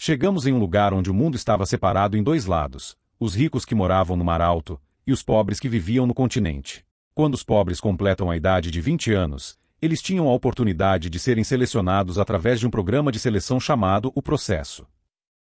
Chegamos em um lugar onde o mundo estava separado em dois lados, os ricos que moravam no Mar Alto, e os pobres que viviam no continente. Quando os pobres completam a idade de 20 anos, eles tinham a oportunidade de serem selecionados através de um programa de seleção chamado o Processo.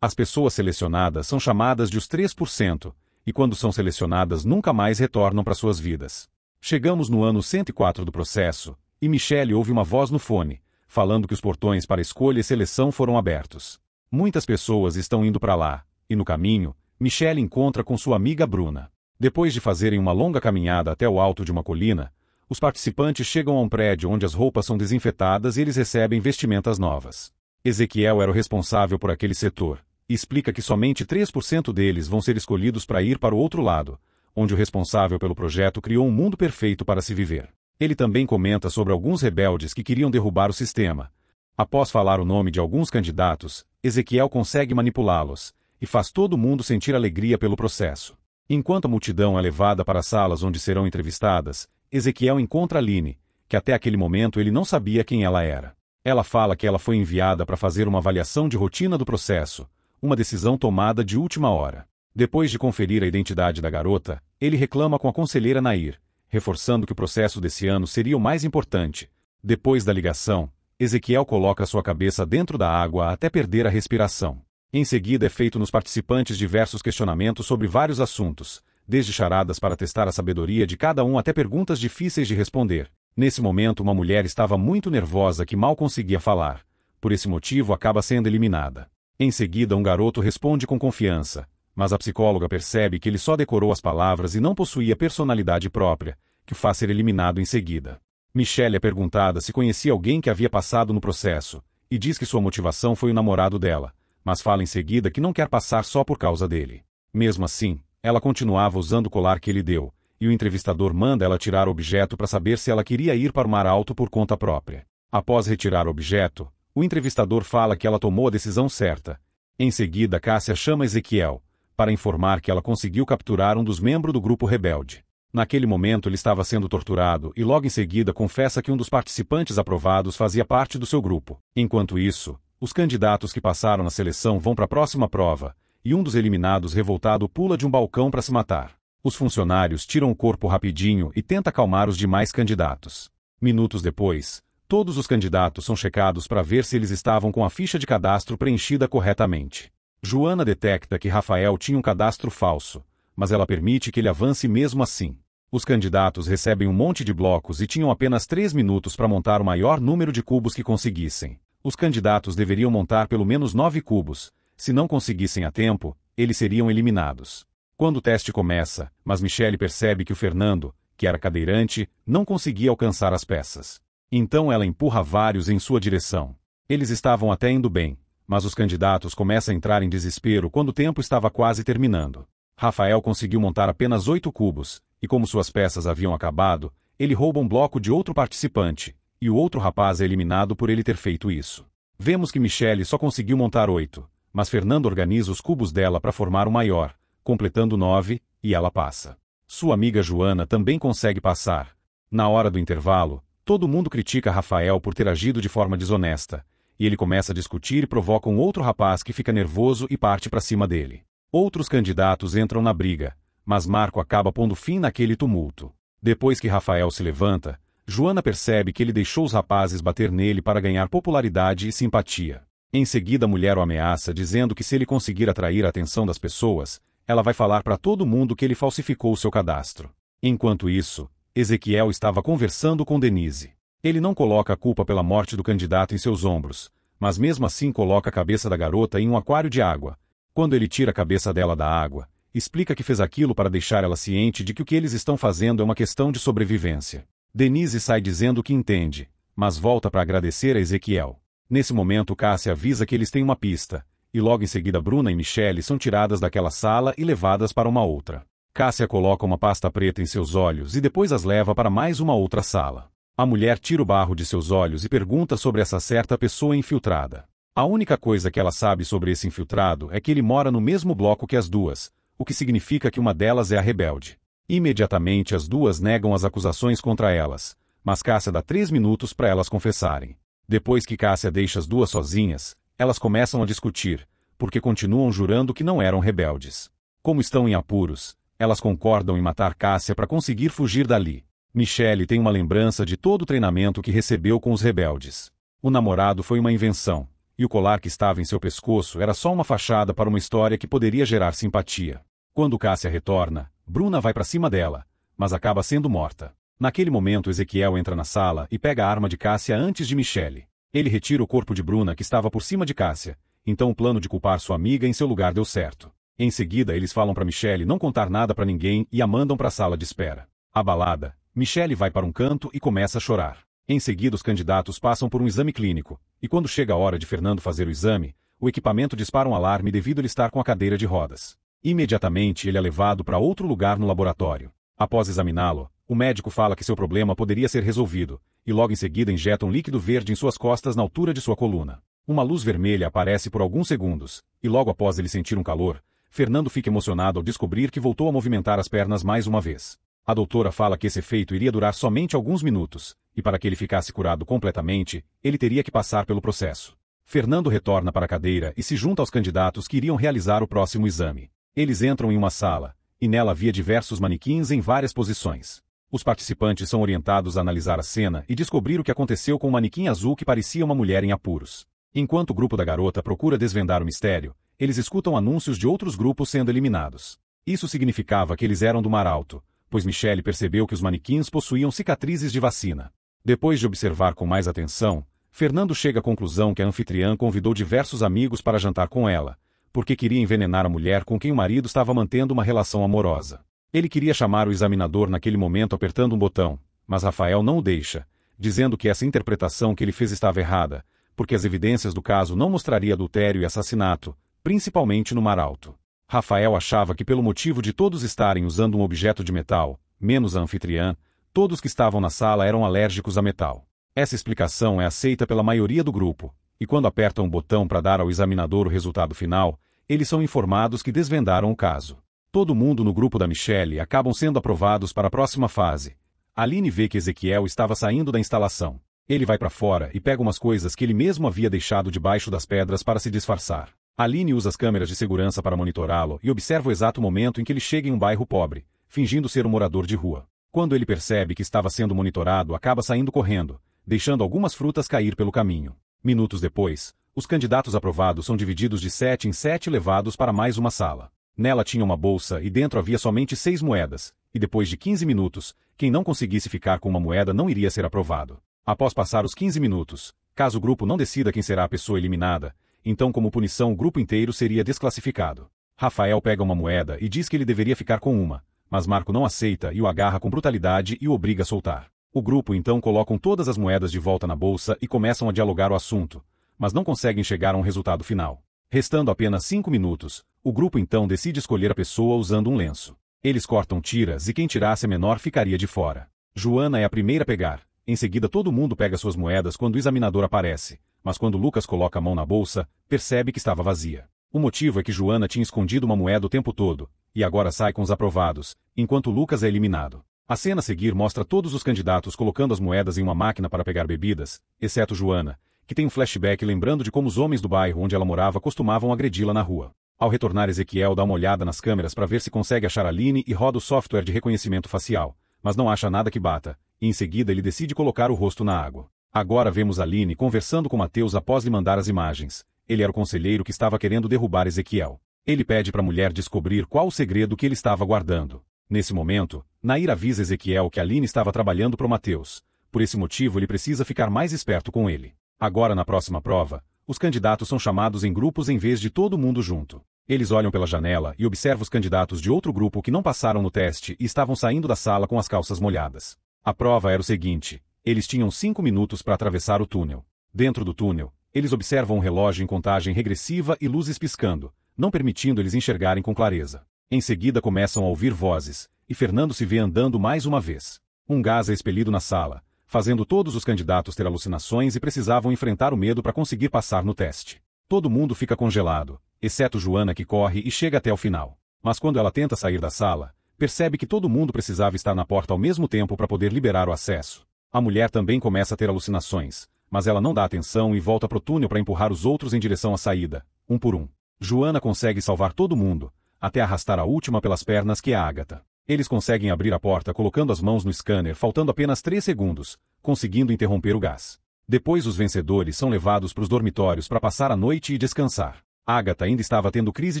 As pessoas selecionadas são chamadas de os 3%, e quando são selecionadas nunca mais retornam para suas vidas. Chegamos no ano 104 do processo, e Michelle ouve uma voz no fone, falando que os portões para escolha e seleção foram abertos. Muitas pessoas estão indo para lá, e no caminho, Michelle encontra com sua amiga Bruna. Depois de fazerem uma longa caminhada até o alto de uma colina, os participantes chegam a um prédio onde as roupas são desinfetadas e eles recebem vestimentas novas. Ezequiel era o responsável por aquele setor, e explica que somente 3% deles vão ser escolhidos para ir para o outro lado, onde o responsável pelo projeto criou um mundo perfeito para se viver. Ele também comenta sobre alguns rebeldes que queriam derrubar o sistema. Após falar o nome de alguns candidatos, Ezequiel consegue manipulá-los, e faz todo mundo sentir alegria pelo processo. Enquanto a multidão é levada para as salas onde serão entrevistadas, Ezequiel encontra Aline, que até aquele momento ele não sabia quem ela era. Ela fala que ela foi enviada para fazer uma avaliação de rotina do processo, uma decisão tomada de última hora. Depois de conferir a identidade da garota, ele reclama com a conselheira Nair, reforçando que o processo desse ano seria o mais importante. Depois da ligação, Ezequiel coloca sua cabeça dentro da água até perder a respiração. Em seguida é feito nos participantes diversos questionamentos sobre vários assuntos, desde charadas para testar a sabedoria de cada um até perguntas difíceis de responder. Nesse momento uma mulher estava muito nervosa que mal conseguia falar. Por esse motivo acaba sendo eliminada. Em seguida um garoto responde com confiança, mas a psicóloga percebe que ele só decorou as palavras e não possuía personalidade própria, que o faz ser eliminado em seguida. Michelle é perguntada se conhecia alguém que havia passado no processo, e diz que sua motivação foi o namorado dela, mas fala em seguida que não quer passar só por causa dele. Mesmo assim, ela continuava usando o colar que ele deu, e o entrevistador manda ela tirar o objeto para saber se ela queria ir para o Mar Alto por conta própria. Após retirar o objeto, o entrevistador fala que ela tomou a decisão certa. Em seguida, Cássia chama Ezequiel, para informar que ela conseguiu capturar um dos membros do grupo rebelde. Naquele momento ele estava sendo torturado e logo em seguida confessa que um dos participantes aprovados fazia parte do seu grupo. Enquanto isso, os candidatos que passaram na seleção vão para a próxima prova, e um dos eliminados revoltado pula de um balcão para se matar. Os funcionários tiram o corpo rapidinho e tenta acalmar os demais candidatos. Minutos depois, todos os candidatos são checados para ver se eles estavam com a ficha de cadastro preenchida corretamente. Joana detecta que Rafael tinha um cadastro falso, mas ela permite que ele avance mesmo assim. Os candidatos recebem um monte de blocos e tinham apenas 3 minutos para montar o maior número de cubos que conseguissem. Os candidatos deveriam montar pelo menos 9 cubos. Se não conseguissem a tempo, eles seriam eliminados. Quando o teste começa, mas Michelle percebe que o Fernando, que era cadeirante, não conseguia alcançar as peças. Então ela empurra vários em sua direção. Eles estavam até indo bem, mas os candidatos começam a entrar em desespero quando o tempo estava quase terminando. Rafael conseguiu montar apenas 8 cubos, e como suas peças haviam acabado, ele rouba um bloco de outro participante, e o outro rapaz é eliminado por ele ter feito isso. Vemos que Michelle só conseguiu montar 8, mas Fernando organiza os cubos dela para formar o maior, completando 9, e ela passa. Sua amiga Joana também consegue passar. Na hora do intervalo, todo mundo critica Rafael por ter agido de forma desonesta, e ele começa a discutir e provoca um outro rapaz que fica nervoso e parte para cima dele. Outros candidatos entram na briga, mas Marco acaba pondo fim naquele tumulto. Depois que Rafael se levanta, Joana percebe que ele deixou os rapazes bater nele para ganhar popularidade e simpatia. Em seguida a mulher o ameaça dizendo que se ele conseguir atrair a atenção das pessoas, ela vai falar para todo mundo que ele falsificou o seu cadastro. Enquanto isso, Ezequiel estava conversando com Denise. Ele não coloca a culpa pela morte do candidato em seus ombros, mas mesmo assim coloca a cabeça da garota em um aquário de água. Quando ele tira a cabeça dela da água, explica que fez aquilo para deixar ela ciente de que o que eles estão fazendo é uma questão de sobrevivência. Denise sai dizendo que entende, mas volta para agradecer a Ezequiel. Nesse momento Cássia avisa que eles têm uma pista, e logo em seguida Bruna e Michelle são tiradas daquela sala e levadas para uma outra. Cássia coloca uma pasta preta em seus olhos e depois as leva para mais uma outra sala. A mulher tira o barro de seus olhos e pergunta sobre essa certa pessoa infiltrada. A única coisa que ela sabe sobre esse infiltrado é que ele mora no mesmo bloco que as duas, o que significa que uma delas é a rebelde. Imediatamente as duas negam as acusações contra elas, mas Cássia dá 3 minutos para elas confessarem. Depois que Cássia deixa as duas sozinhas, elas começam a discutir, porque continuam jurando que não eram rebeldes. Como estão em apuros, elas concordam em matar Cássia para conseguir fugir dali. Michelle tem uma lembrança de todo o treinamento que recebeu com os rebeldes. O namorado foi uma invenção, e o colar que estava em seu pescoço era só uma fachada para uma história que poderia gerar simpatia. Quando Cássia retorna, Bruna vai para cima dela, mas acaba sendo morta. Naquele momento Ezequiel entra na sala e pega a arma de Cássia antes de Michelle. Ele retira o corpo de Bruna que estava por cima de Cássia, então o plano de culpar sua amiga em seu lugar deu certo. Em seguida eles falam para Michelle não contar nada para ninguém e a mandam para a sala de espera. Abalada, Michelle vai para um canto e começa a chorar. Em seguida os candidatos passam por um exame clínico, e quando chega a hora de Fernando fazer o exame, o equipamento dispara um alarme devido a ele estar com a cadeira de rodas. Imediatamente ele é levado para outro lugar no laboratório. Após examiná-lo, o médico fala que seu problema poderia ser resolvido, e logo em seguida injeta um líquido verde em suas costas na altura de sua coluna. Uma luz vermelha aparece por alguns segundos, e logo após ele sentir um calor, Fernando fica emocionado ao descobrir que voltou a movimentar as pernas mais uma vez. A doutora fala que esse efeito iria durar somente alguns minutos, e para que ele ficasse curado completamente, ele teria que passar pelo processo. Fernando retorna para a cadeira e se junta aos candidatos que iriam realizar o próximo exame. Eles entram em uma sala, e nela havia diversos manequins em várias posições. Os participantes são orientados a analisar a cena e descobrir o que aconteceu com o manequim azul que parecia uma mulher em apuros. Enquanto o grupo da garota procura desvendar o mistério, eles escutam anúncios de outros grupos sendo eliminados. Isso significava que eles eram do Mar Alto, pois Michelle percebeu que os manequins possuíam cicatrizes de vacina. Depois de observar com mais atenção, Fernando chega à conclusão que a anfitriã convidou diversos amigos para jantar com ela, porque queria envenenar a mulher com quem o marido estava mantendo uma relação amorosa. Ele queria chamar o examinador naquele momento apertando um botão, mas Rafael não o deixa, dizendo que essa interpretação que ele fez estava errada, porque as evidências do caso não mostraria adultério e assassinato, principalmente no Mar Alto. Rafael achava que pelo motivo de todos estarem usando um objeto de metal, menos a anfitriã, todos que estavam na sala eram alérgicos a metal. Essa explicação é aceita pela maioria do grupo, e quando apertam o botão para dar ao examinador o resultado final, eles são informados que desvendaram o caso. Todo mundo no grupo da Michelle acabam sendo aprovados para a próxima fase. Aline vê que Ezequiel estava saindo da instalação. Ele vai para fora e pega umas coisas que ele mesmo havia deixado debaixo das pedras para se disfarçar. Aline usa as câmeras de segurança para monitorá-lo e observa o exato momento em que ele chega em um bairro pobre, fingindo ser um morador de rua. Quando ele percebe que estava sendo monitorado, acaba saindo correndo, deixando algumas frutas cair pelo caminho. Minutos depois, os candidatos aprovados são divididos de 7 em 7 e levados para mais uma sala. Nela tinha uma bolsa e dentro havia somente 6 moedas, e depois de 15 minutos, quem não conseguisse ficar com uma moeda não iria ser aprovado. Após passar os 15 minutos, caso o grupo não decida quem será a pessoa eliminada, então como punição o grupo inteiro seria desclassificado. Rafael pega uma moeda e diz que ele deveria ficar com uma, mas Marco não aceita e o agarra com brutalidade e o obriga a soltar. O grupo então colocam todas as moedas de volta na bolsa e começam a dialogar o assunto, mas não conseguem chegar a um resultado final. Restando apenas 5 minutos, o grupo então decide escolher a pessoa usando um lenço. Eles cortam tiras e quem tirasse a menor ficaria de fora. Joana é a primeira a pegar, em seguida todo mundo pega suas moedas quando o examinador aparece, mas quando Lucas coloca a mão na bolsa, percebe que estava vazia. O motivo é que Joana tinha escondido uma moeda o tempo todo, e agora sai com os aprovados, enquanto Lucas é eliminado. A cena a seguir mostra todos os candidatos colocando as moedas em uma máquina para pegar bebidas, exceto Joana, que tem um flashback lembrando de como os homens do bairro onde ela morava costumavam agredi-la na rua. Ao retornar, Ezequiel dá uma olhada nas câmeras para ver se consegue achar Aline e roda o software de reconhecimento facial, mas não acha nada que bata, e em seguida ele decide colocar o rosto na água. Agora vemos Aline conversando com Mateus após lhe mandar as imagens. Ele era o conselheiro que estava querendo derrubar Ezequiel. Ele pede para a mulher descobrir qual o segredo que ele estava guardando. Nesse momento, Nair avisa Ezequiel que Aline estava trabalhando para o Mateus. Por esse motivo ele precisa ficar mais esperto com ele. Agora na próxima prova, os candidatos são chamados em grupos em vez de todo mundo junto. Eles olham pela janela e observam os candidatos de outro grupo que não passaram no teste e estavam saindo da sala com as calças molhadas. A prova era o seguinte: eles tinham 5 minutos para atravessar o túnel. Dentro do túnel, eles observam um relógio em contagem regressiva e luzes piscando, não permitindo eles enxergarem com clareza. Em seguida começam a ouvir vozes, e Fernando se vê andando mais uma vez. Um gás é expelido na sala, fazendo todos os candidatos ter alucinações e precisavam enfrentar o medo para conseguir passar no teste. Todo mundo fica congelado, exceto Joana que corre e chega até o final. Mas quando ela tenta sair da sala, percebe que todo mundo precisava estar na porta ao mesmo tempo para poder liberar o acesso. A mulher também começa a ter alucinações, mas ela não dá atenção e volta pro túnel para empurrar os outros em direção à saída, um por um. Joana consegue salvar todo mundo, até arrastar a última pelas pernas, que é a Agatha. Eles conseguem abrir a porta colocando as mãos no scanner faltando apenas 3 segundos, conseguindo interromper o gás. Depois os vencedores são levados para os dormitórios para passar a noite e descansar. Agatha ainda estava tendo crise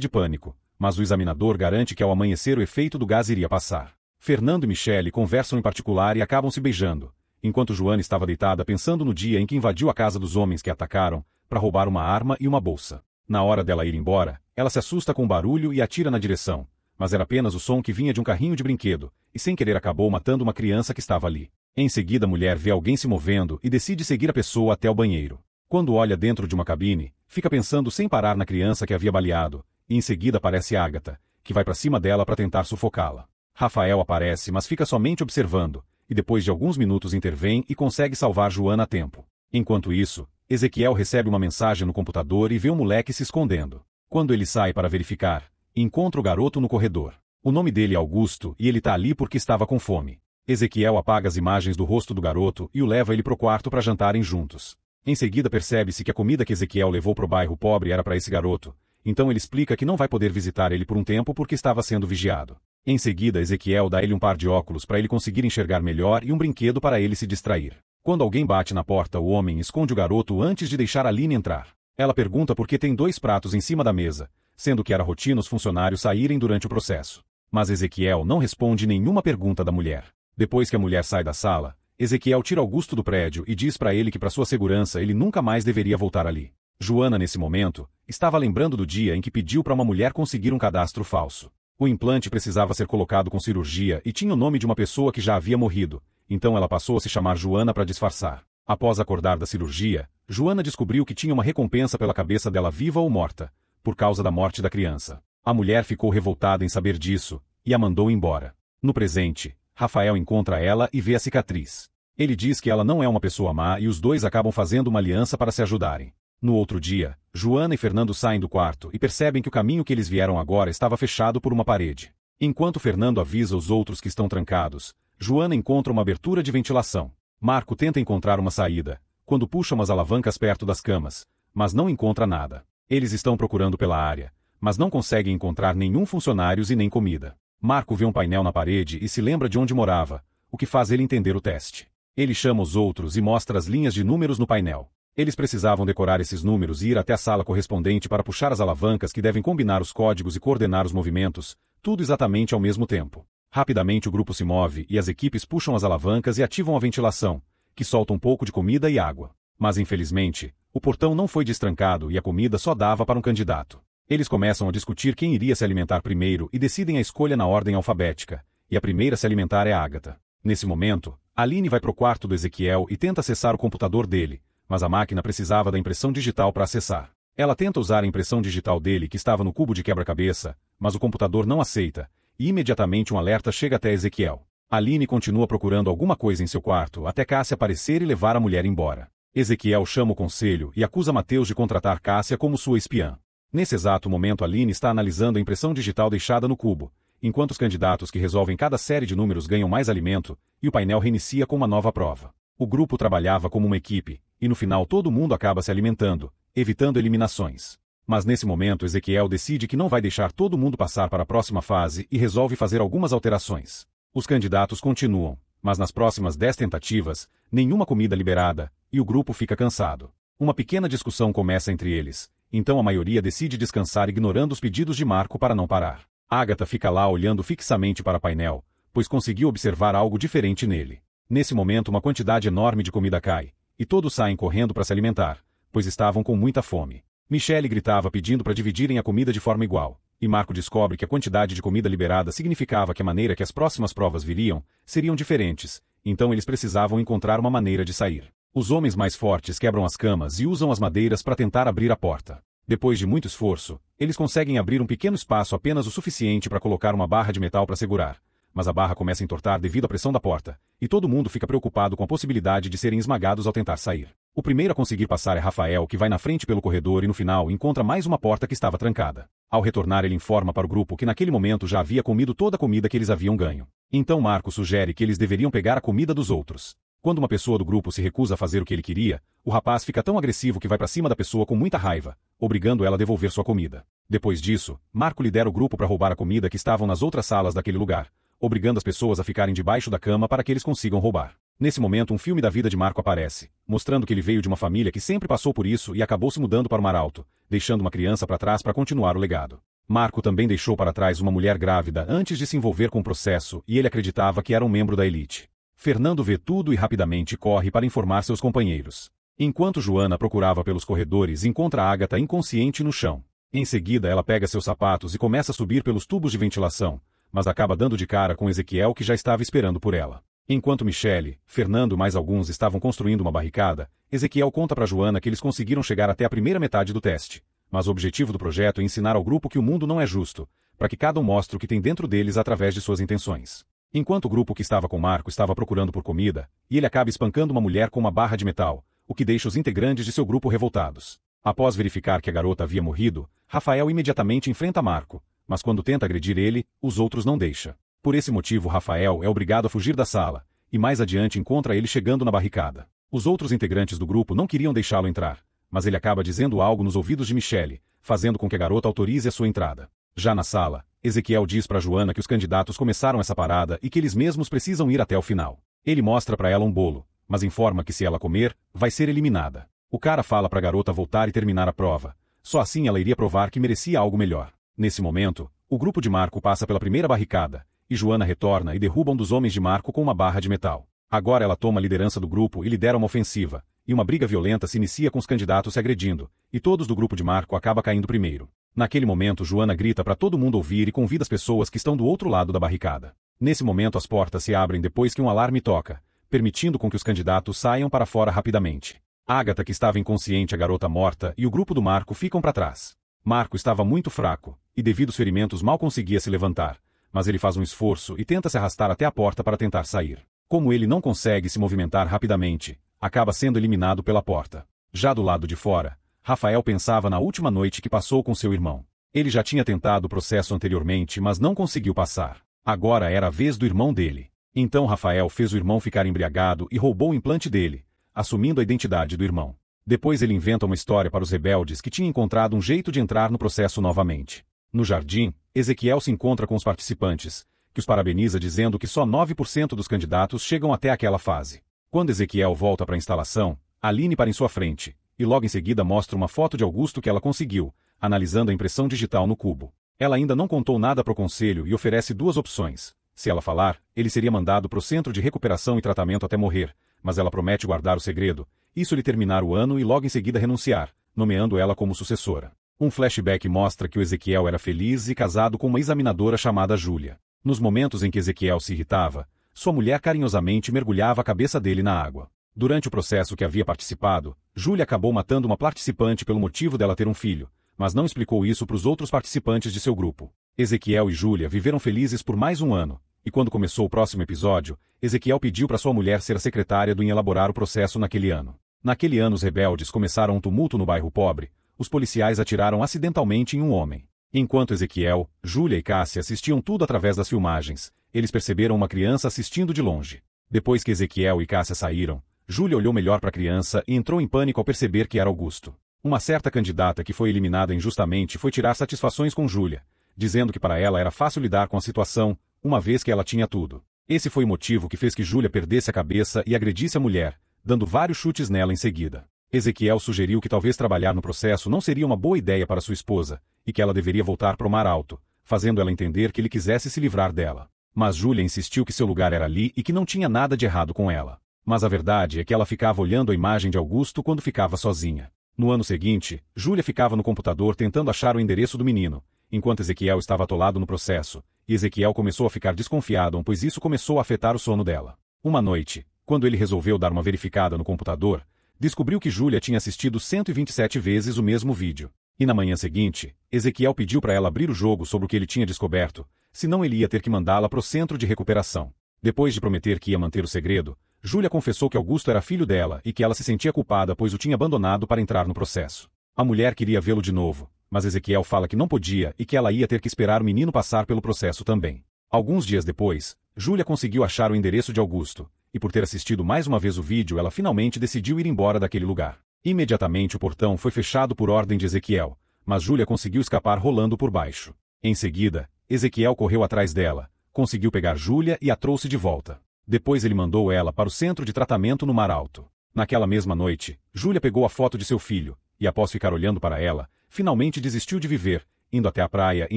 de pânico, mas o examinador garante que ao amanhecer o efeito do gás iria passar. Fernando e Michele conversam em particular e acabam se beijando, enquanto Joana estava deitada pensando no dia em que invadiu a casa dos homens que a atacaram, para roubar uma arma e uma bolsa. Na hora dela ir embora, ela se assusta com o barulho e atira na direção, mas era apenas o som que vinha de um carrinho de brinquedo, e sem querer acabou matando uma criança que estava ali. Em seguida a mulher vê alguém se movendo e decide seguir a pessoa até o banheiro. Quando olha dentro de uma cabine, fica pensando sem parar na criança que havia baleado, e em seguida aparece Agatha, que vai para cima dela para tentar sufocá-la. Rafael aparece, mas fica somente observando, e depois de alguns minutos intervém e consegue salvar Joana a tempo. Enquanto isso, Ezequiel recebe uma mensagem no computador e vê um moleque se escondendo. Quando ele sai para verificar, encontra o garoto no corredor. O nome dele é Augusto e ele tá ali porque estava com fome. Ezequiel apaga as imagens do rosto do garoto e o leva ele pro quarto para jantarem juntos. Em seguida percebe-se que a comida que Ezequiel levou pro bairro pobre era para esse garoto, então ele explica que não vai poder visitar ele por um tempo porque estava sendo vigiado. Em seguida Ezequiel dá ele um par de óculos para ele conseguir enxergar melhor e um brinquedo para ele se distrair. Quando alguém bate na porta, o homem esconde o garoto antes de deixar Aline entrar. Ela pergunta por que tem 2 pratos em cima da mesa, sendo que era rotina os funcionários saírem durante o processo. Mas Ezequiel não responde nenhuma pergunta da mulher. Depois que a mulher sai da sala, Ezequiel tira Augusto do prédio e diz para ele que para sua segurança ele nunca mais deveria voltar ali. Joana, nesse momento, estava lembrando do dia em que pediu para uma mulher conseguir um cadastro falso. O implante precisava ser colocado com cirurgia e tinha o nome de uma pessoa que já havia morrido, então ela passou a se chamar Joana para disfarçar. Após acordar da cirurgia, Joana descobriu que tinha uma recompensa pela cabeça dela viva ou morta, por causa da morte da criança. A mulher ficou revoltada em saber disso, e a mandou embora. No presente, Rafael encontra ela e vê a cicatriz. Ele diz que ela não é uma pessoa má e os dois acabam fazendo uma aliança para se ajudarem. No outro dia, Joana e Fernando saem do quarto e percebem que o caminho que eles vieram agora estava fechado por uma parede. Enquanto Fernando avisa os outros que estão trancados, Joana encontra uma abertura de ventilação. Marco tenta encontrar uma saída, quando puxa umas alavancas perto das camas, mas não encontra nada. Eles estão procurando pela área, mas não conseguem encontrar nenhum funcionários e nem comida. Marco vê um painel na parede e se lembra de onde morava, o que faz ele entender o teste. Ele chama os outros e mostra as linhas de números no painel. Eles precisavam decorar esses números e ir até a sala correspondente para puxar as alavancas que devem combinar os códigos e coordenar os movimentos, tudo exatamente ao mesmo tempo. Rapidamente o grupo se move e as equipes puxam as alavancas e ativam a ventilação, que solta um pouco de comida e água. Mas infelizmente, o portão não foi destrancado e a comida só dava para um candidato. Eles começam a discutir quem iria se alimentar primeiro e decidem a escolha na ordem alfabética, e a primeira a se alimentar é Agatha. Nesse momento, Aline vai pro quarto do Ezequiel e tenta acessar o computador dele, mas a máquina precisava da impressão digital para acessar. Ela tenta usar a impressão digital dele que estava no cubo de quebra-cabeça, mas o computador não aceita, e imediatamente um alerta chega até Ezequiel. Aline continua procurando alguma coisa em seu quarto até Cássia aparecer e levar a mulher embora. Ezequiel chama o conselho e acusa Mateus de contratar Cássia como sua espiã. Nesse exato momento Aline está analisando a impressão digital deixada no cubo, enquanto os candidatos que resolvem cada série de números ganham mais alimento, e o painel reinicia com uma nova prova. O grupo trabalhava como uma equipe, e no final todo mundo acaba se alimentando, evitando eliminações. Mas nesse momento Ezequiel decide que não vai deixar todo mundo passar para a próxima fase e resolve fazer algumas alterações. Os candidatos continuam, mas nas próximas 10 tentativas, nenhuma comida liberada, e o grupo fica cansado. Uma pequena discussão começa entre eles, então a maioria decide descansar ignorando os pedidos de Marco para não parar. Agatha fica lá olhando fixamente para o painel, pois conseguiu observar algo diferente nele. Nesse momento uma quantidade enorme de comida cai, e todos saem correndo para se alimentar, pois estavam com muita fome. Michele gritava pedindo para dividirem a comida de forma igual, e Marco descobre que a quantidade de comida liberada significava que a maneira que as próximas provas viriam seriam diferentes, então eles precisavam encontrar uma maneira de sair. Os homens mais fortes quebram as camas e usam as madeiras para tentar abrir a porta. Depois de muito esforço, eles conseguem abrir um pequeno espaço apenas o suficiente para colocar uma barra de metal para segurar, mas a barra começa a entortar devido à pressão da porta, e todo mundo fica preocupado com a possibilidade de serem esmagados ao tentar sair. O primeiro a conseguir passar é Rafael, que vai na frente pelo corredor e no final encontra mais uma porta que estava trancada. Ao retornar ele informa para o grupo que naquele momento já havia comido toda a comida que eles haviam ganho. Então Marco sugere que eles deveriam pegar a comida dos outros. Quando uma pessoa do grupo se recusa a fazer o que ele queria, o rapaz fica tão agressivo que vai para cima da pessoa com muita raiva, obrigando ela a devolver sua comida. Depois disso, Marco lidera o grupo para roubar a comida que estavam nas outras salas daquele lugar, obrigando as pessoas a ficarem debaixo da cama para que eles consigam roubar. Nesse momento um filme da vida de Marco aparece, mostrando que ele veio de uma família que sempre passou por isso e acabou se mudando para o Mar Alto, deixando uma criança para trás para continuar o legado. Marco também deixou para trás uma mulher grávida antes de se envolver com o processo e ele acreditava que era um membro da elite. Fernando vê tudo e rapidamente corre para informar seus companheiros. Enquanto Joana procurava pelos corredores, encontra Ágata inconsciente no chão. Em seguida ela pega seus sapatos e começa a subir pelos tubos de ventilação, mas acaba dando de cara com Ezequiel que já estava esperando por ela. Enquanto Michele, Fernando e mais alguns estavam construindo uma barricada, Ezequiel conta para Joana que eles conseguiram chegar até a primeira metade do teste. Mas o objetivo do projeto é ensinar ao grupo que o mundo não é justo, para que cada um mostre o que tem dentro deles através de suas intenções. Enquanto o grupo que estava com Marco estava procurando por comida, e ele acaba espancando uma mulher com uma barra de metal, o que deixa os integrantes de seu grupo revoltados. Após verificar que a garota havia morrido, Rafael imediatamente enfrenta Marco, mas quando tenta agredir ele, os outros não deixam. Por esse motivo Rafael é obrigado a fugir da sala, e mais adiante encontra ele chegando na barricada. Os outros integrantes do grupo não queriam deixá-lo entrar, mas ele acaba dizendo algo nos ouvidos de Michele, fazendo com que a garota autorize a sua entrada. Já na sala, Ezequiel diz para Joana que os candidatos começaram essa parada e que eles mesmos precisam ir até o final. Ele mostra para ela um bolo, mas informa que se ela comer, vai ser eliminada. O cara fala para a garota voltar e terminar a prova. Só assim ela iria provar que merecia algo melhor. Nesse momento, o grupo de Marco passa pela primeira barricada, e Joana retorna e derruba um dos homens de Marco com uma barra de metal. Agora ela toma a liderança do grupo e lidera uma ofensiva, e uma briga violenta se inicia com os candidatos se agredindo, e todos do grupo de Marco acabam caindo primeiro. Naquele momento Joana grita para todo mundo ouvir e convida as pessoas que estão do outro lado da barricada. Nesse momento as portas se abrem depois que um alarme toca, permitindo com que os candidatos saiam para fora rapidamente. Ágata, que estava inconsciente, a garota morta e o grupo do Marco ficam para trás. Marco estava muito fraco, e devido aos ferimentos mal conseguia se levantar, mas ele faz um esforço e tenta se arrastar até a porta para tentar sair. Como ele não consegue se movimentar rapidamente, acaba sendo eliminado pela porta. Já do lado de fora, Rafael pensava na última noite que passou com seu irmão. Ele já tinha tentado o processo anteriormente, mas não conseguiu passar. Agora era a vez do irmão dele. Então Rafael fez o irmão ficar embriagado e roubou o implante dele, assumindo a identidade do irmão. Depois ele inventa uma história para os rebeldes que tinha encontrado um jeito de entrar no processo novamente. No jardim, Ezequiel se encontra com os participantes, que os parabeniza dizendo que só 9% dos candidatos chegam até aquela fase. Quando Ezequiel volta para a instalação, Aline para em sua frente, e logo em seguida mostra uma foto de Augusto que ela conseguiu, analisando a impressão digital no cubo. Ela ainda não contou nada para o conselho e oferece duas opções. Se ela falar, ele seria mandado para o centro de recuperação e tratamento até morrer, mas ela promete guardar o segredo, isso lhe terminar o ano e logo em seguida renunciar, nomeando ela como sucessora. Um flashback mostra que o Ezequiel era feliz e casado com uma examinadora chamada Júlia. Nos momentos em que Ezequiel se irritava, sua mulher carinhosamente mergulhava a cabeça dele na água. Durante o processo que havia participado, Júlia acabou matando uma participante pelo motivo dela ter um filho, mas não explicou isso para os outros participantes de seu grupo. Ezequiel e Júlia viveram felizes por mais um ano, e quando começou o próximo episódio, Ezequiel pediu para sua mulher ser a secretária do em elaborar o processo naquele ano. Naquele ano os rebeldes começaram um tumulto no bairro pobre, os policiais atiraram acidentalmente em um homem. Enquanto Ezequiel, Júlia e Cássia assistiam tudo através das filmagens, eles perceberam uma criança assistindo de longe. Depois que Ezequiel e Cássia saíram, Júlia olhou melhor para a criança e entrou em pânico ao perceber que era Augusto. Uma certa candidata que foi eliminada injustamente foi tirar satisfações com Júlia, dizendo que para ela era fácil lidar com a situação, uma vez que ela tinha tudo. Esse foi o motivo que fez que Júlia perdesse a cabeça e agredisse a mulher, dando vários chutes nela em seguida. Ezequiel sugeriu que talvez trabalhar no processo não seria uma boa ideia para sua esposa, e que ela deveria voltar para o Mar Alto, fazendo ela entender que ele quisesse se livrar dela. Mas Júlia insistiu que seu lugar era ali e que não tinha nada de errado com ela. Mas a verdade é que ela ficava olhando a imagem de Augusto quando ficava sozinha. No ano seguinte, Júlia ficava no computador tentando achar o endereço do menino, enquanto Ezequiel estava atolado no processo, e Ezequiel começou a ficar desconfiado, pois isso começou a afetar o sono dela. Uma noite, quando ele resolveu dar uma verificada no computador, descobriu que Júlia tinha assistido 127 vezes o mesmo vídeo. E na manhã seguinte, Ezequiel pediu para ela abrir o jogo sobre o que ele tinha descoberto, senão ele ia ter que mandá-la para o centro de recuperação. Depois de prometer que ia manter o segredo, Júlia confessou que Augusto era filho dela e que ela se sentia culpada pois o tinha abandonado para entrar no processo. A mulher queria vê-lo de novo, mas Ezequiel fala que não podia e que ela ia ter que esperar o menino passar pelo processo também. Alguns dias depois, Júlia conseguiu achar o endereço de Augusto, e por ter assistido mais uma vez o vídeo ela finalmente decidiu ir embora daquele lugar. Imediatamente o portão foi fechado por ordem de Ezequiel, mas Júlia conseguiu escapar rolando por baixo. Em seguida, Ezequiel correu atrás dela, conseguiu pegar Júlia e a trouxe de volta. Depois ele mandou ela para o centro de tratamento no Mar Alto. Naquela mesma noite, Júlia pegou a foto de seu filho, e após ficar olhando para ela, finalmente desistiu de viver, indo até a praia e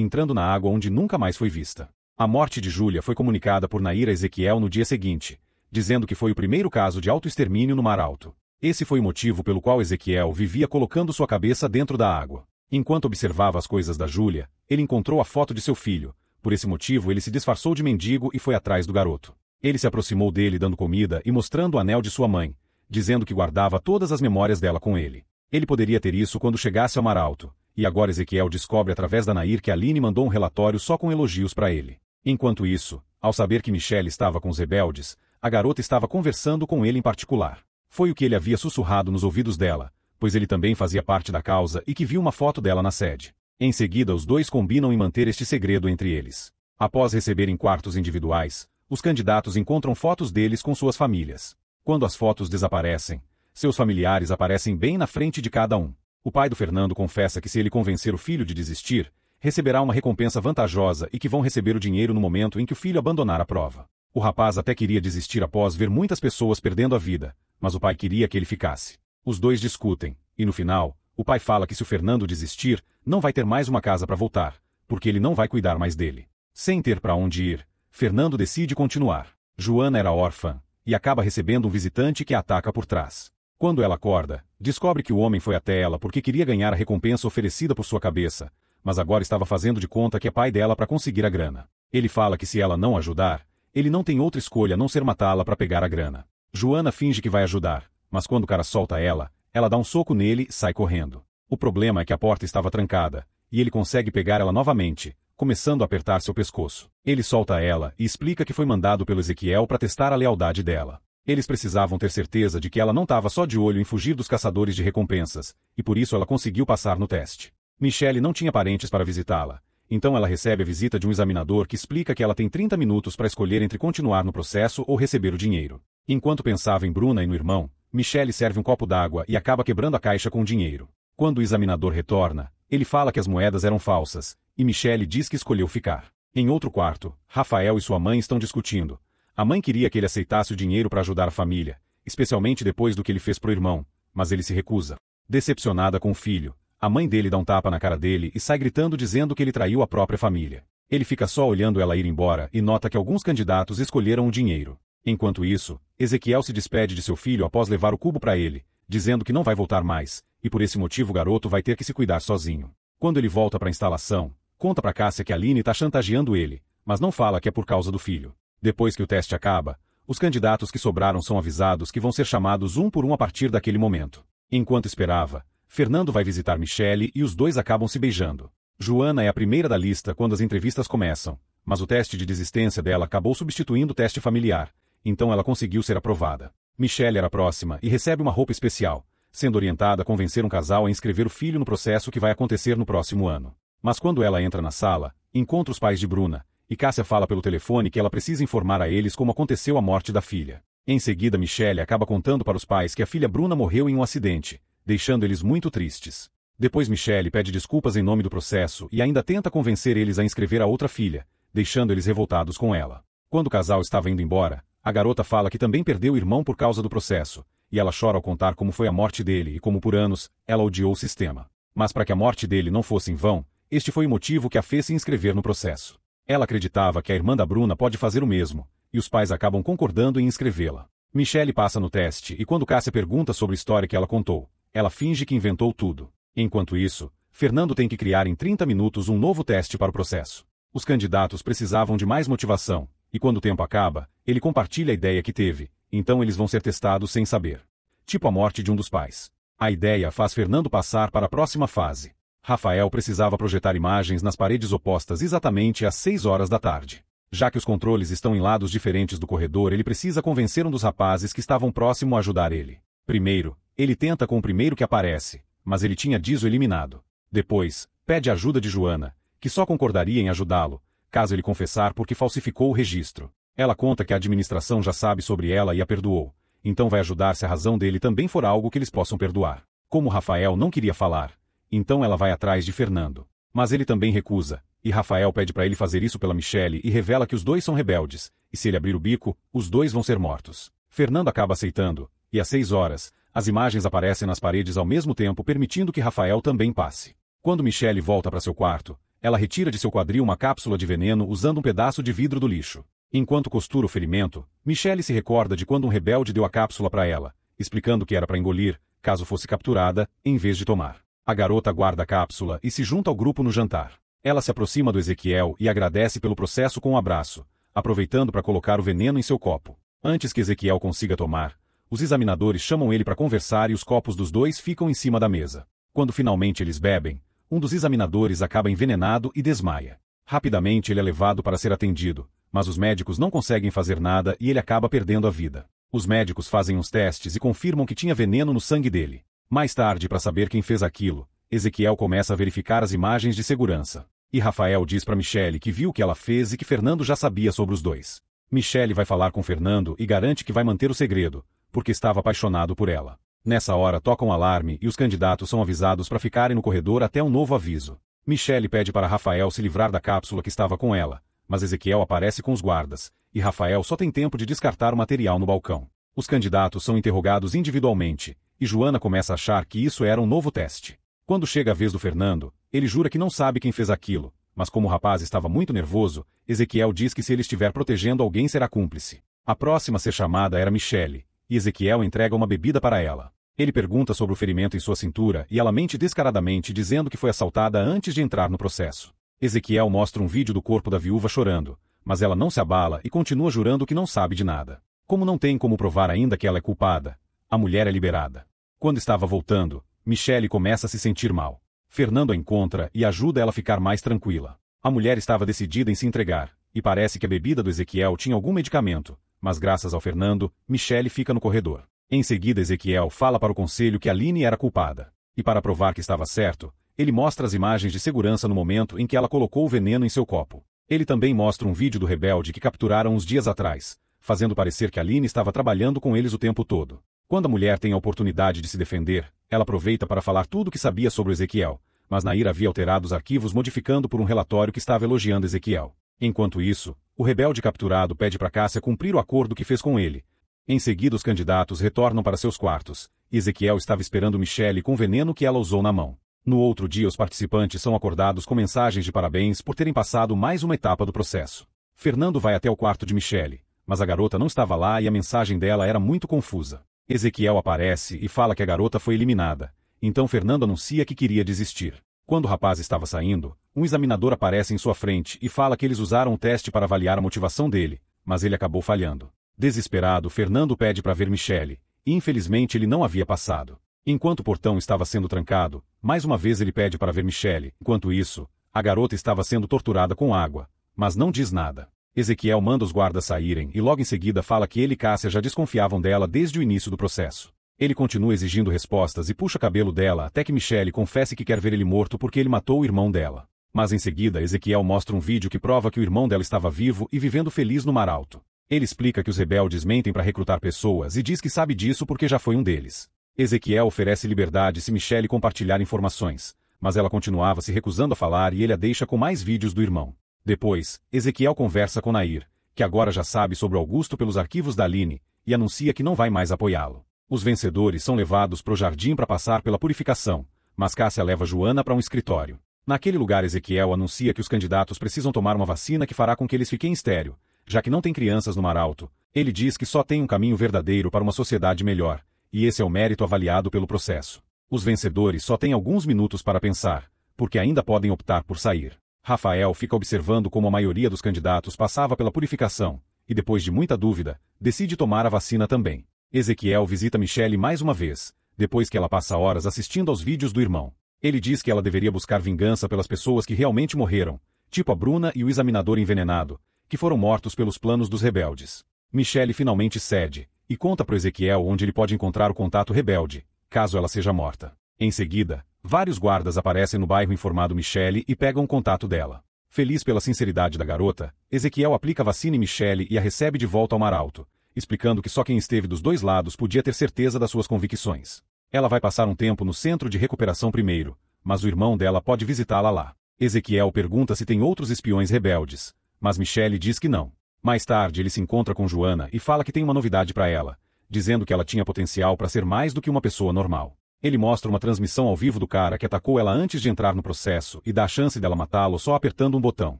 entrando na água onde nunca mais foi vista. A morte de Júlia foi comunicada por Nair a Ezequiel no dia seguinte, dizendo que foi o primeiro caso de autoextermínio no Mar Alto. Esse foi o motivo pelo qual Ezequiel vivia colocando sua cabeça dentro da água. Enquanto observava as coisas da Júlia, ele encontrou a foto de seu filho. Por esse motivo ele se disfarçou de mendigo e foi atrás do garoto. Ele se aproximou dele dando comida e mostrando o anel de sua mãe, dizendo que guardava todas as memórias dela com ele. Ele poderia ter isso quando chegasse ao Mar Alto, e agora Ezequiel descobre através da Nair que Aline mandou um relatório só com elogios para ele. Enquanto isso, ao saber que Michelle estava com os rebeldes, a garota estava conversando com ele em particular. Foi o que ele havia sussurrado nos ouvidos dela, pois ele também fazia parte da causa e que viu uma foto dela na sede. Em seguida os dois combinam em manter este segredo entre eles. Após receberem quartos individuais, os candidatos encontram fotos deles com suas famílias. Quando as fotos desaparecem, seus familiares aparecem bem na frente de cada um. O pai do Fernando confessa que se ele convencer o filho de desistir, receberá uma recompensa vantajosa e que vão receber o dinheiro no momento em que o filho abandonar a prova. O rapaz até queria desistir após ver muitas pessoas perdendo a vida, mas o pai queria que ele ficasse. Os dois discutem, e no final, o pai fala que se o Fernando desistir, não vai ter mais uma casa para voltar, porque ele não vai cuidar mais dele. Sem ter para onde ir, Fernando decide continuar. Joana era órfã, e acaba recebendo um visitante que a ataca por trás. Quando ela acorda, descobre que o homem foi até ela porque queria ganhar a recompensa oferecida por sua cabeça, mas agora estava fazendo de conta que é pai dela para conseguir a grana. Ele fala que se ela não ajudar, ele não tem outra escolha a não ser matá-la para pegar a grana. Joana finge que vai ajudar, mas quando o cara solta ela dá um soco nele e sai correndo. O problema é que a porta estava trancada, e ele consegue pegar ela novamente, começando a apertar seu pescoço. Ele solta ela e explica que foi mandado pelo Ezequiel para testar a lealdade dela. Eles precisavam ter certeza de que ela não estava só de olho em fugir dos caçadores de recompensas, e por isso ela conseguiu passar no teste. Michelle não tinha parentes para visitá-la, então ela recebe a visita de um examinador que explica que ela tem 30 minutos para escolher entre continuar no processo ou receber o dinheiro. Enquanto pensava em Bruna e no irmão, Michelle serve um copo d'água e acaba quebrando a caixa com o dinheiro. Quando o examinador retorna, ele fala que as moedas eram falsas, e Michelle diz que escolheu ficar. Em outro quarto, Rafael e sua mãe estão discutindo. A mãe queria que ele aceitasse o dinheiro para ajudar a família, especialmente depois do que ele fez pro irmão, mas ele se recusa. Decepcionada com o filho, a mãe dele dá um tapa na cara dele e sai gritando dizendo que ele traiu a própria família. Ele fica só olhando ela ir embora e nota que alguns candidatos escolheram o dinheiro. Enquanto isso, Ezequiel se despede de seu filho após levar o cubo para ele, dizendo que não vai voltar mais, e por esse motivo o garoto vai ter que se cuidar sozinho. Quando ele volta para a instalação, conta para Cássia que a Aline está chantageando ele, mas não fala que é por causa do filho. Depois que o teste acaba, os candidatos que sobraram são avisados que vão ser chamados um por um a partir daquele momento. Enquanto esperava, Fernando vai visitar Michelle e os dois acabam se beijando. Joana é a primeira da lista quando as entrevistas começam, mas o teste de desistência dela acabou substituindo o teste familiar, então ela conseguiu ser aprovada. Michelle era próxima e recebe uma roupa especial, sendo orientada a convencer um casal a inscrever o filho no processo que vai acontecer no próximo ano. Mas quando ela entra na sala, encontra os pais de Bruna, e Cássia fala pelo telefone que ela precisa informar a eles como aconteceu a morte da filha. Em seguida Michelle acaba contando para os pais que a filha Bruna morreu em um acidente, deixando eles muito tristes. Depois Michelle pede desculpas em nome do processo e ainda tenta convencer eles a inscrever a outra filha, deixando eles revoltados com ela. Quando o casal estava indo embora, a garota fala que também perdeu o irmão por causa do processo, e ela chora ao contar como foi a morte dele e como por anos, ela odiou o sistema. Mas para que a morte dele não fosse em vão, este foi o motivo que a fez se inscrever no processo. Ela acreditava que a irmã da Bruna pode fazer o mesmo, e os pais acabam concordando em inscrevê-la. Michelle passa no teste e quando Cássia pergunta sobre a história que ela contou, ela finge que inventou tudo. Enquanto isso, Fernando tem que criar em 30 minutos um novo teste para o processo. Os candidatos precisavam de mais motivação, e quando o tempo acaba, ele compartilha a ideia que teve, então eles vão ser testados sem saber. Tipo a morte de um dos pais. A ideia faz Fernando passar para a próxima fase. Rafael precisava projetar imagens nas paredes opostas exatamente às 6 horas da tarde. Já que os controles estão em lados diferentes do corredor, ele precisa convencer um dos rapazes que estavam próximo a ajudar ele. Primeiro, ele tenta com o primeiro que aparece, mas ele tinha Diso eliminado. Depois, pede ajuda de Joana, que só concordaria em ajudá-lo, caso ele confessar porque falsificou o registro. Ela conta que a administração já sabe sobre ela e a perdoou, então vai ajudar se a razão dele também for algo que eles possam perdoar. Como Rafael não queria falar, Então ela vai atrás de Fernando. Mas ele também recusa, e Rafael pede para ele fazer isso pela Michelle e revela que os dois são rebeldes, e se ele abrir o bico, os dois vão ser mortos. Fernando acaba aceitando, e às 6 horas, as imagens aparecem nas paredes ao mesmo tempo permitindo que Rafael também passe. Quando Michelle volta para seu quarto, ela retira de seu quadril uma cápsula de veneno usando um pedaço de vidro do lixo. Enquanto costura o ferimento, Michelle se recorda de quando um rebelde deu a cápsula para ela, explicando que era para engolir, caso fosse capturada, em vez de tomar. A garota guarda a cápsula e se junta ao grupo no jantar. Ela se aproxima do Ezequiel e agradece pelo processo com um abraço, aproveitando para colocar o veneno em seu copo. Antes que Ezequiel consiga tomar, os examinadores chamam ele para conversar e os copos dos dois ficam em cima da mesa. Quando finalmente eles bebem, um dos examinadores acaba envenenado e desmaia. Rapidamente ele é levado para ser atendido, mas os médicos não conseguem fazer nada e ele acaba perdendo a vida. Os médicos fazem uns testes e confirmam que tinha veneno no sangue dele. Mais tarde, para saber quem fez aquilo, Ezequiel começa a verificar as imagens de segurança. E Rafael diz para Michelle que viu o que ela fez e que Fernando já sabia sobre os dois. Michelle vai falar com Fernando e garante que vai manter o segredo, porque estava apaixonado por ela. Nessa hora toca um alarme e os candidatos são avisados para ficarem no corredor até um novo aviso. Michelle pede para Rafael se livrar da cápsula que estava com ela, mas Ezequiel aparece com os guardas, e Rafael só tem tempo de descartar o material no balcão. Os candidatos são interrogados individualmente, e Joana começa a achar que isso era um novo teste. Quando chega a vez do Fernando, ele jura que não sabe quem fez aquilo, mas como o rapaz estava muito nervoso, Ezequiel diz que se ele estiver protegendo alguém será cúmplice. A próxima a ser chamada era Michelle, e Ezequiel entrega uma bebida para ela. Ele pergunta sobre o ferimento em sua cintura e ela mente descaradamente dizendo que foi assaltada antes de entrar no processo. Ezequiel mostra um vídeo do corpo da viúva chorando, mas ela não se abala e continua jurando que não sabe de nada. Como não tem como provar ainda que ela é culpada, a mulher é liberada. Quando estava voltando, Michelle começa a se sentir mal. Fernando a encontra e ajuda ela a ficar mais tranquila. A mulher estava decidida em se entregar, e parece que a bebida do Ezequiel tinha algum medicamento, mas graças ao Fernando, Michelle fica no corredor. Em seguida Ezequiel fala para o conselho que Aline era culpada. E para provar que estava certo, ele mostra as imagens de segurança no momento em que ela colocou o veneno em seu copo. Ele também mostra um vídeo do rebelde que capturaram uns dias atrás, fazendo parecer que Aline estava trabalhando com eles o tempo todo. Quando a mulher tem a oportunidade de se defender, ela aproveita para falar tudo o que sabia sobre Ezequiel, mas Nair havia alterado os arquivos modificando por um relatório que estava elogiando Ezequiel. Enquanto isso, o rebelde capturado pede para Cássia cumprir o acordo que fez com ele. Em seguida os candidatos retornam para seus quartos, e Ezequiel estava esperando Michelle com o veneno que ela usou na mão. No outro dia os participantes são acordados com mensagens de parabéns por terem passado mais uma etapa do processo. Fernando vai até o quarto de Michelle, mas a garota não estava lá e a mensagem dela era muito confusa. Ezequiel aparece e fala que a garota foi eliminada, então Fernando anuncia que queria desistir. Quando o rapaz estava saindo, um examinador aparece em sua frente e fala que eles usaram o teste para avaliar a motivação dele, mas ele acabou falhando. Desesperado, Fernando pede para ver Michelle, e infelizmente ele não havia passado. Enquanto o portão estava sendo trancado, mais uma vez ele pede para ver Michelle. Enquanto isso, a garota estava sendo torturada com água, mas não diz nada. Ezequiel manda os guardas saírem e logo em seguida fala que ele e Cássia já desconfiavam dela desde o início do processo. Ele continua exigindo respostas e puxa o cabelo dela até que Michelle confesse que quer ver ele morto porque ele matou o irmão dela. Mas em seguida Ezequiel mostra um vídeo que prova que o irmão dela estava vivo e vivendo feliz no Mar Alto. Ele explica que os rebeldes mentem para recrutar pessoas e diz que sabe disso porque já foi um deles. Ezequiel oferece liberdade se Michelle compartilhar informações, mas ela continuava se recusando a falar e ele a deixa com mais vídeos do irmão. Depois, Ezequiel conversa com Nair, que agora já sabe sobre Augusto pelos arquivos da Aline, e anuncia que não vai mais apoiá-lo. Os vencedores são levados para o jardim para passar pela purificação, mas Cássia leva Joana para um escritório. Naquele lugar Ezequiel anuncia que os candidatos precisam tomar uma vacina que fará com que eles fiquem estéril, já que não tem crianças no Mar Alto. Ele diz que só tem um caminho verdadeiro para uma sociedade melhor, e esse é o mérito avaliado pelo processo. Os vencedores só têm alguns minutos para pensar, porque ainda podem optar por sair. Rafael fica observando como a maioria dos candidatos passava pela purificação, e depois de muita dúvida, decide tomar a vacina também. Ezequiel visita Michelle mais uma vez, depois que ela passa horas assistindo aos vídeos do irmão. Ele diz que ela deveria buscar vingança pelas pessoas que realmente morreram, tipo a Bruna e o examinador envenenado, que foram mortos pelos planos dos rebeldes. Michelle finalmente cede, e conta para Ezequiel onde ele pode encontrar o contato rebelde, caso ela seja morta. Em seguida, vários guardas aparecem no bairro informando Michelle e pegam o contato dela. Feliz pela sinceridade da garota, Ezequiel aplica a vacina em Michelle e a recebe de volta ao Mar Alto, explicando que só quem esteve dos dois lados podia ter certeza das suas convicções. Ela vai passar um tempo no centro de recuperação primeiro, mas o irmão dela pode visitá-la lá. Ezequiel pergunta se tem outros espiões rebeldes, mas Michelle diz que não. Mais tarde ele se encontra com Joanna e fala que tem uma novidade para ela, dizendo que ela tinha potencial para ser mais do que uma pessoa normal. Ele mostra uma transmissão ao vivo do cara que atacou ela antes de entrar no processo e dá a chance dela matá-lo só apertando um botão.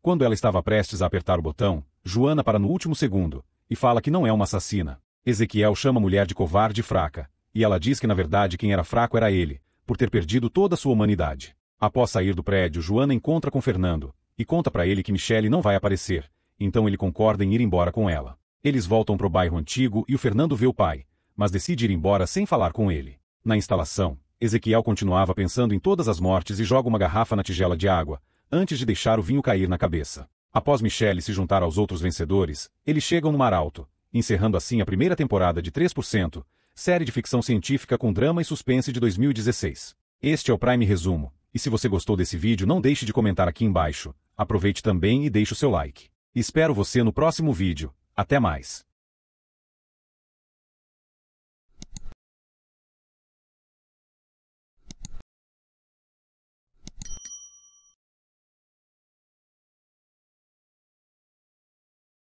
Quando ela estava prestes a apertar o botão, Joanna para no último segundo, e fala que não é uma assassina. Ezequiel chama a mulher de covarde e fraca, e ela diz que na verdade quem era fraco era ele, por ter perdido toda a sua humanidade. Após sair do prédio, Joanna encontra com Fernando, e conta para ele que Michelle não vai aparecer, então ele concorda em ir embora com ela. Eles voltam pro bairro antigo e o Fernando vê o pai, mas decide ir embora sem falar com ele. Na instalação, Ezequiel continuava pensando em todas as mortes e joga uma garrafa na tigela de água, antes de deixar o vinho cair na cabeça. Após Michelle se juntar aos outros vencedores, eles chegam no Maralto, encerrando assim a primeira temporada de 3%, série de ficção científica com drama e suspense de 2016. Este é o Prime Resumo, e se você gostou desse vídeo não deixe de comentar aqui embaixo, aproveite também e deixe o seu like. Espero você no próximo vídeo, até mais.